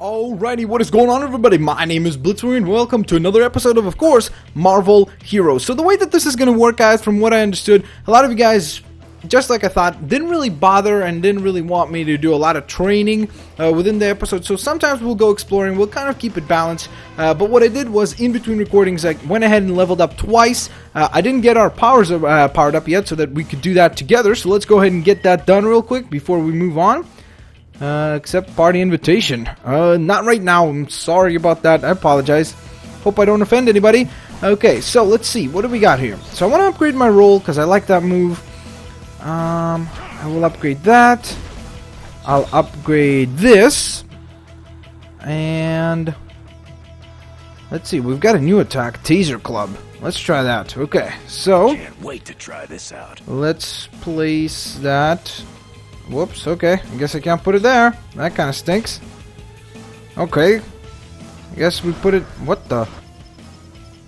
Alrighty, what is going on, everybody? My name is Blitzwinger and welcome to another episode of course, Marvel Heroes. So the way that this is going to work, guys, from what I understood, a lot of you guys, just like I thought, didn't really bother and didn't really want me to do a lot of training within the episode. So sometimes we'll go exploring, we'll kind of keep it balanced. But what I did was, in between recordings, I went ahead and leveled up twice. I didn't get our powers powered up yet so that we could do that together. So let's go ahead and get that done real quick before we move on. Accept party invitation. Not right now. I'm sorry about that. I apologize. Hope I don't offend anybody. Okay, so let's see. What do we got here? So I want to upgrade my roll because I like that move. I will upgrade that. I'll upgrade this. And let's see. We've got a new attack, Taser Club. Let's try that. Okay, so can't wait to try this out. Let's place that. Whoops, okay. I guess I can't put it there. That kind of stinks. Okay. I guess we put it... What the...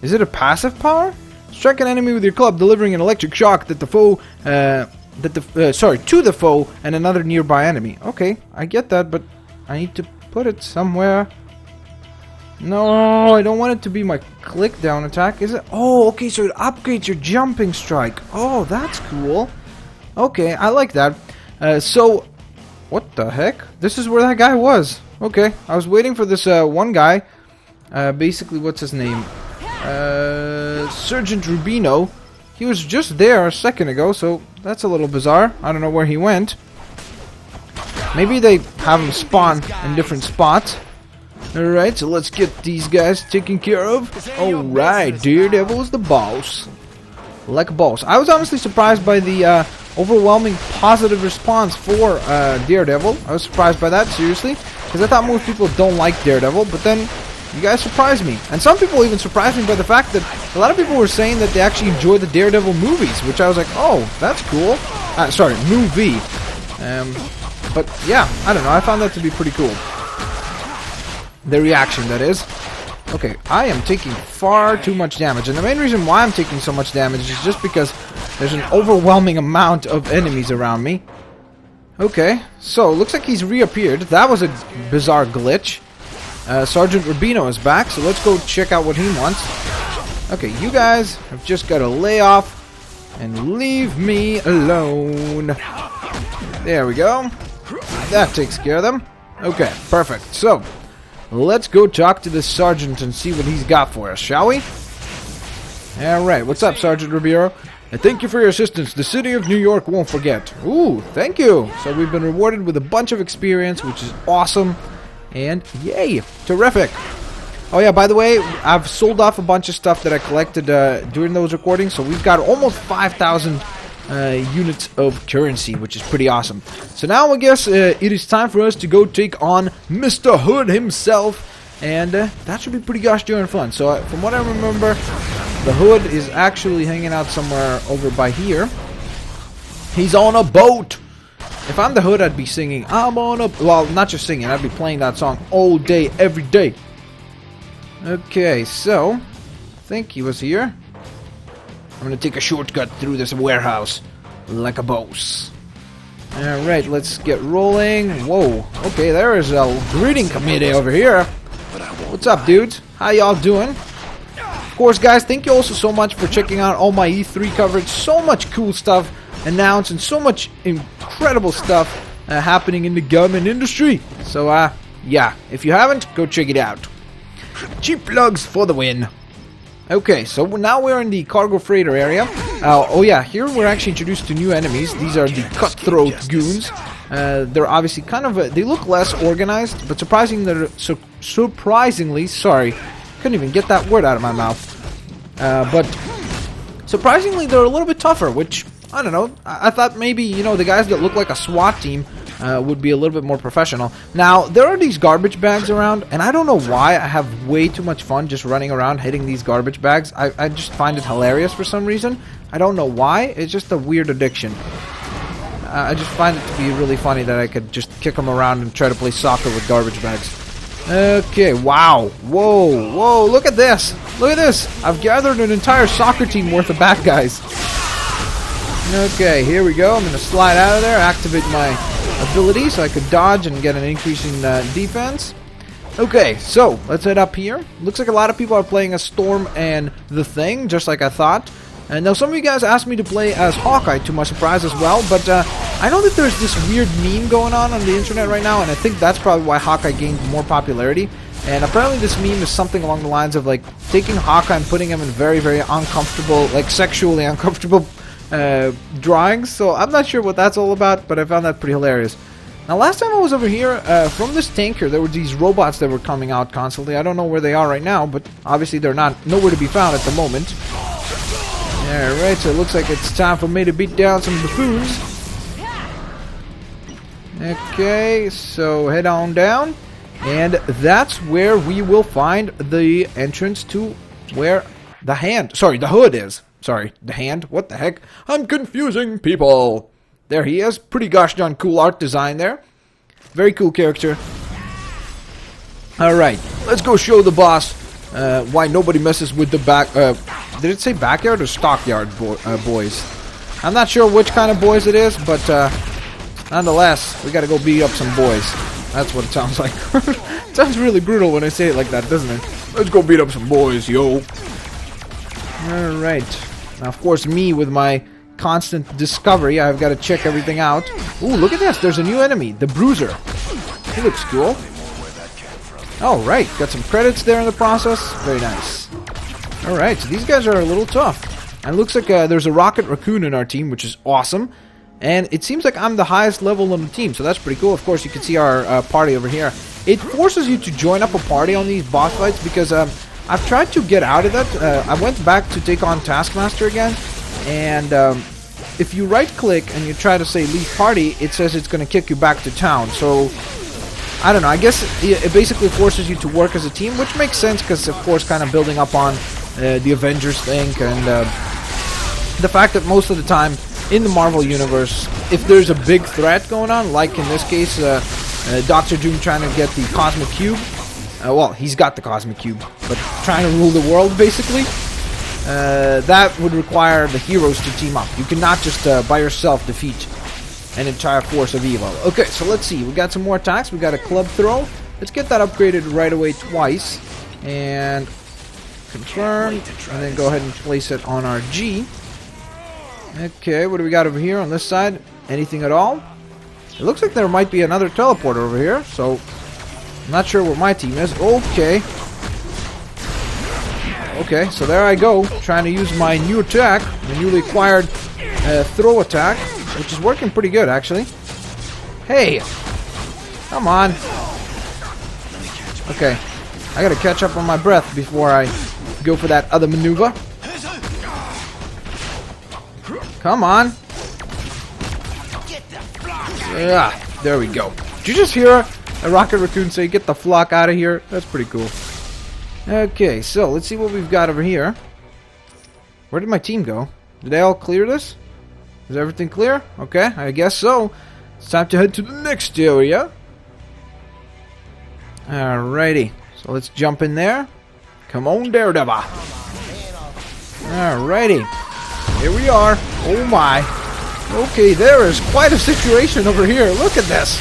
Is it a passive power? Strike an enemy with your club, delivering an electric shock that the foe... to the foe and another nearby enemy. Okay, I get that, but I need to put it somewhere. No, I don't want it to be my click down attack, is it? Oh, okay, so it upgrades your jumping strike. Oh, that's cool. Okay, I like that. So, what the heck? This is where that guy was. Okay, I was waiting for this one guy. Basically, what's his name? Sergeant Rubino. He was just there a second ago, so that's a little bizarre. I don't know where he went. Maybe they have him spawn in different spots. Alright, so let's get these guys taken care of. Alright, Daredevil is the boss. Like a boss. I was honestly surprised by the overwhelming positive response for Daredevil. I was surprised by that, seriously, because I thought most people don't like Daredevil, but then you guys surprised me. And some people even surprised me by the fact that a lot of people were saying that they actually enjoy the Daredevil movies, which I was like, oh, that's cool. Sorry, movie. But yeah, I don't know, I found that to be pretty cool. The reaction, that is. Okay, I am taking far too much damage, and the main reason why I'm taking so much damage is just because there's an overwhelming amount of enemies around me. Okay, so looks like he's reappeared. That was a bizarre glitch. Sergeant Rubino is back, so let's go check out what he wants. Okay, you guys have just got to lay off and leave me alone. There we go. That takes care of them. Okay, perfect. So let's go talk to this sergeant and see what he's got for us, shall we? Alright, what's up, Sergeant Ribeiro? Thank you for your assistance. The city of New York won't forget. Ooh, thank you. So we've been rewarded with a bunch of experience, which is awesome. And yay, terrific. Oh yeah, by the way, I've sold off a bunch of stuff that I collected during those recordings. So we've got almost 5,000 units of currency, which is pretty awesome. So now I guess it is time for us to go take on Mr. Hood himself, and that should be pretty gosh darn fun. So from what I remember, the Hood is actually hanging out somewhere over by here. He's on a boat. If I'm the Hood, I'd be singing, I'm on a... Well, not just singing, I'd be playing that song all day, every day. Okay, so I think he was here. I'm gonna take a shortcut through this warehouse like a boss. Alright, let's get rolling. Whoa, okay, there is a greeting committee over here. What's up, dudes? How y'all doing? Of course, guys, thank you also so much for checking out all my E3 coverage. So much cool stuff announced and so much incredible stuff happening in the government industry. So, yeah, if you haven't, go check it out. Cheap plugs for the win. Okay, so now we're in the cargo freighter area. Oh yeah, here we're actually introduced to new enemies. These are the cutthroat goons. They're obviously kind of, they look less organized, but surprisingly, sorry, couldn't even get that word out of my mouth. But surprisingly, they're a little bit tougher, which, I don't know, I thought maybe, you know, the guys that look like a SWAT team would be a little bit more professional. Now, there are these garbage bags around, and I don't know why. I have way too much fun just running around hitting these garbage bags. I just find it hilarious for some reason. I don't know why. It's just a weird addiction. I just find it to be really funny that I could just kick them around and try to play soccer with garbage bags. Okay, wow. Whoa, whoa, look at this. Look at this. I've gathered an entire soccer team worth of bad guys. Okay, here we go. I'm going to slide out of there, activate my ability so I could dodge and get an increase in defense. Okay, so let's head up here. Looks like a lot of people are playing as Storm and the Thing, just like I thought. And now some of you guys asked me to play as Hawkeye, to my surprise as well. But I know that there's this weird meme going on the internet right now, and I think that's probably why Hawkeye gained more popularity. And apparently this meme is something along the lines of like taking Hawkeye and putting him in very, very uncomfortable, like sexually uncomfortable drawings. So I'm not sure what that's all about, but I found that pretty hilarious. Now, last time I was over here, from this tanker, there were these robots that were coming out constantly. I don't know where they are right now, but obviously they're nowhere to be found at the moment. Alright, so it looks like it's time for me to beat down some buffoons. Okay, so head on down. And that's where we will find the entrance to where the hood is. Sorry, the hand? What the heck? I'm confusing people. There he is. Pretty gosh darn cool art design there. Very cool character. Alright, let's go show the boss why nobody messes with the back... did it say backyard or stockyard boys? I'm not sure which kind of boys it is, but nonetheless, we gotta go beat up some boys. That's what it sounds like. It sounds really brutal when I say it like that, doesn't it? Let's go beat up some boys, yo. Alright. Now, of course, me with my constant discovery, I've got to check everything out. Ooh, look at this. There's a new enemy, the Bruiser. He looks cool. Alright, got some credits there in the process. Very nice. Alright, so these guys are a little tough. And it looks like there's a Rocket Raccoon in our team, which is awesome. And it seems like I'm the highest level on the team, so that's pretty cool. Of course, you can see our party over here. It forces you to join up a party on these boss fights because I've tried to get out of that. I went back to take on Taskmaster again, and if you right-click and you try to say leave party, it says it's going to kick you back to town. So, I don't know. I guess it basically forces you to work as a team, which makes sense because, of course, kind of building up on the Avengers thing and the fact that most of the time in the Marvel Universe, if there's a big threat going on, like in this case, Dr. Doom trying to get the Cosmic Cube, well, he's got the Cosmic Cube, but trying to rule the world, basically, that would require the heroes to team up. You cannot just by yourself defeat an entire force of evil. Okay, so let's see. We got some more attacks. We got a club throw. Let's get that upgraded right away twice. And confirm. And then go ahead and place it on our G. Okay, what do we got over here on this side? Anything at all? It looks like there might be another teleporter over here, so I'm not sure what my team is. Okay. Okay, so there I go, trying to use my new attack, the newly acquired throw attack, which is working pretty good, actually. Hey! Come on! Okay, I gotta catch up on my breath before I go for that other maneuver. Come on! Yeah, there we go. Did you just hear a Rocket Raccoon say, "Get the flock out of here"? That's pretty cool. Okay, so let's see what we've got over here. Where did my team go? Did they all clear this? Is everything clear? Okay, I guess so. It's time to head to the next area. Alrighty, so let's jump in there. Come on, Daredevil. Alrighty, here we are. Oh my. Okay, there is quite a situation over here. Look at this.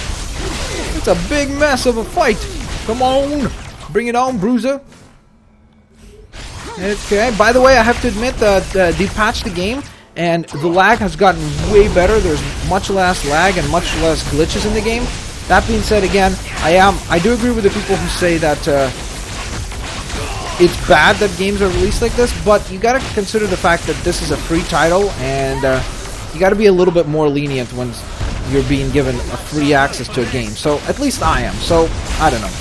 It's a big mess of a fight. Come on, bring it on, Bruiser. Okay, by the way, I have to admit that they patched the game and the lag has gotten way better. There's much less lag and much less glitches in the game. That being said, again, I do agree with the people who say that it's bad that games are released like this, but you gotta consider the fact that this is a free title and you gotta be a little bit more lenient when you're being given a free access to a game. So, at least I am. So, I don't know.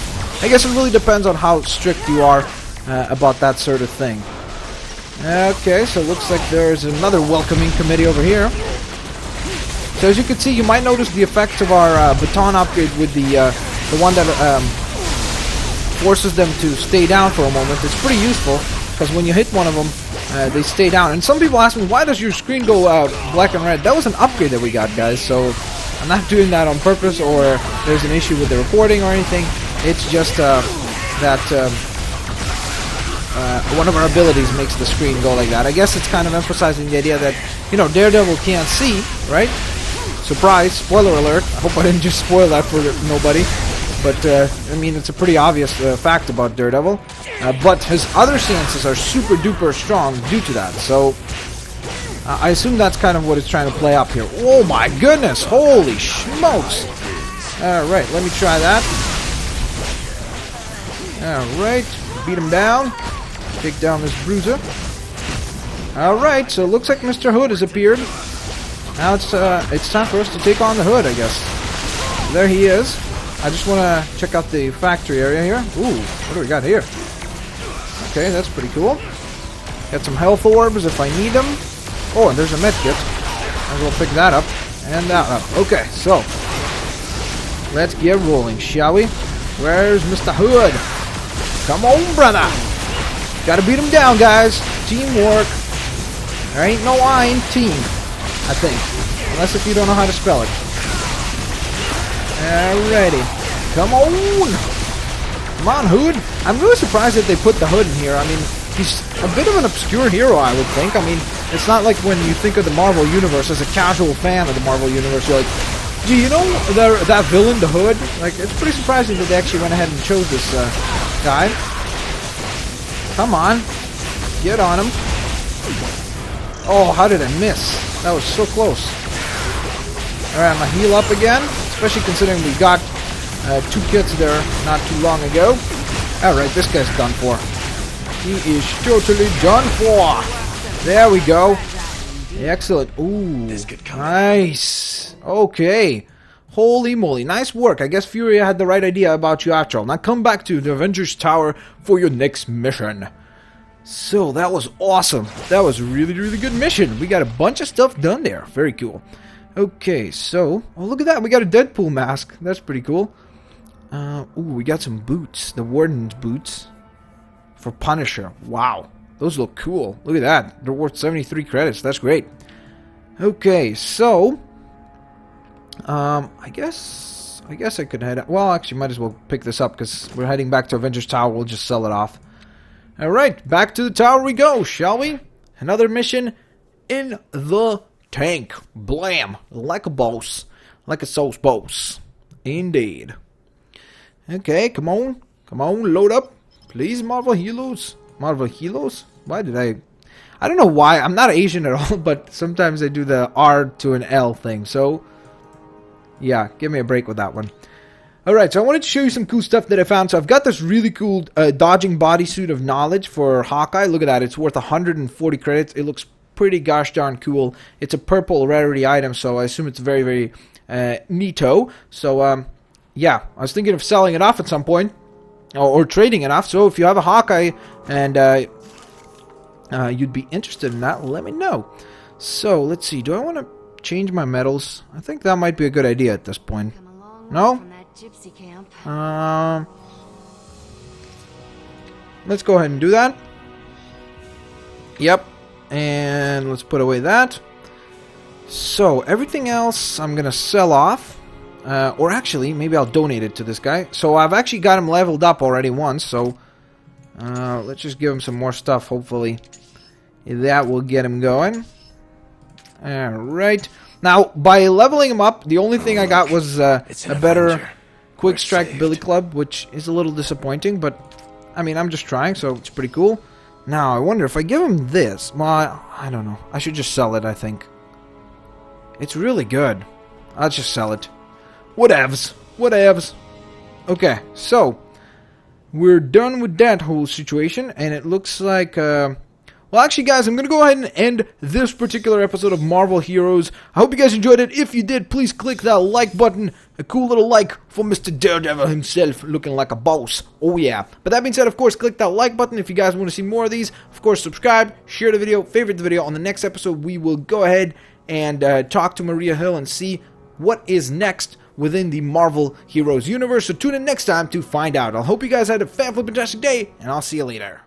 I guess it really depends on how strict you are about that sort of thing. Okay, so it looks like there's another welcoming committee over here. So as you can see, you might notice the effects of our baton upgrade with the one that forces them to stay down for a moment. It's pretty useful, because when you hit one of them, they stay down. And some people ask me, why does your screen go black and red? That was an upgrade that we got, guys, so I'm not doing that on purpose, or there's an issue with the recording or anything. It's just that one of our abilities makes the screen go like that. I guess it's kind of emphasizing the idea that, you know, Daredevil can't see, right? Surprise, spoiler alert. I hope I didn't just spoil that for nobody. but I mean, it's a pretty obvious fact about Daredevil. But his other stances are super duper strong due to that. So I assume that's kind of what it's trying to play up here. Oh my goodness! Holy smokes! Alright, let me try that. Alright, beat him down. Take down this bruiser. Alright, so it looks like Mr. Hood has appeared. Now it's time for us to take on the Hood, I guess. There he is. I just want to check out the factory area here. Ooh, what do we got here? Okay, that's pretty cool. Got some health orbs if I need them. Oh, and there's a medkit. Might as well pick that up. And that up. Okay, so let's get rolling, shall we? Where's Mr. Hood? Come on, brother! Gotta beat him down, guys. Teamwork. There ain't no I in team, I think. Unless if you don't know how to spell it. Alrighty. Come on! Come on, Hood. I'm really surprised that they put the Hood in here. I mean, he's a bit of an obscure hero, I would think. I mean, it's not like when you think of the Marvel Universe as a casual fan of the Marvel Universe, you're like, do you know that villain, the Hood? Like, it's pretty surprising that they actually went ahead and chose this guy. Come on. Get on him. Oh, how did I miss? That was so close. Alright, I'm going to heal up again. Especially considering we got 2 kits there not too long ago. Alright, this guy's done for. He is totally done for. There we go. Excellent. Ooh, nice. Okay. Holy moly. Nice work. I guess Furia had the right idea about you after all. Now come back to the Avengers Tower for your next mission. So, that was awesome. That was a really, really good mission. We got a bunch of stuff done there. Very cool. Okay, so... Oh, look at that. We got a Deadpool mask. That's pretty cool. Ooh, we got some boots. The Warden's boots. For Punisher. Wow. Those look cool. Look at that. They're worth 73 credits. That's great. Okay, so... I guess I could head... Well, actually, might as well pick this up because we're heading back to Avengers Tower. We'll just sell it off. Alright, back to the tower we go, shall we? Another mission in the tank. Blam. Like a boss. Like a sauce boss. Indeed. Okay, come on. Come on, load up. Please, Marvel Heroes. Marvel Heroes? Why did I don't know why. I'm not Asian at all, but sometimes I do the R to an L thing. So, yeah, give me a break with that one. Alright, so I wanted to show you some cool stuff that I found. So I've got this really cool dodging bodysuit of knowledge for Hawkeye. Look at that. It's worth 140 credits. It looks pretty gosh darn cool. It's a purple rarity item, so I assume it's very, very neato. So, yeah, I was thinking of selling it off at some point. Or trading it off. So if you have a Hawkeye and you'd be interested in that, let me know. So, let's see. Do I want to change my medals? I think that might be a good idea at this point. No? Gypsy camp. Let's go ahead and do that. Yep. And let's put away that. So, everything else I'm going to sell off. Or actually, maybe I'll donate it to this guy. So, I've actually got him leveled up already once. So, let's just give him some more stuff. Hopefully, that will get him going. Alright. Now, by leveling him up, the only thing I got was a better Quick Strike Billy Club, which is a little disappointing, but, I mean, I'm just trying, so it's pretty cool. Now, I wonder if I give him this, well, I don't know. I should just sell it, I think. It's really good. I'll just sell it. Whatevs. Whatevs. Okay, so, we're done with that whole situation, and it looks like, well, actually, guys, I'm going to go ahead and end this particular episode of Marvel Heroes. I hope you guys enjoyed it. If you did, please click that like button. A cool little like for Mr. Daredevil himself, looking like a boss. Oh, yeah. But that being said, of course, click that like button if you guys want to see more of these. Of course, subscribe, share the video, favorite the video. On the next episode, we will go ahead and talk to Maria Hill and see what is next within the Marvel Heroes universe. So tune in next time to find out. I hope you guys had a fantastic day, and I'll see you later.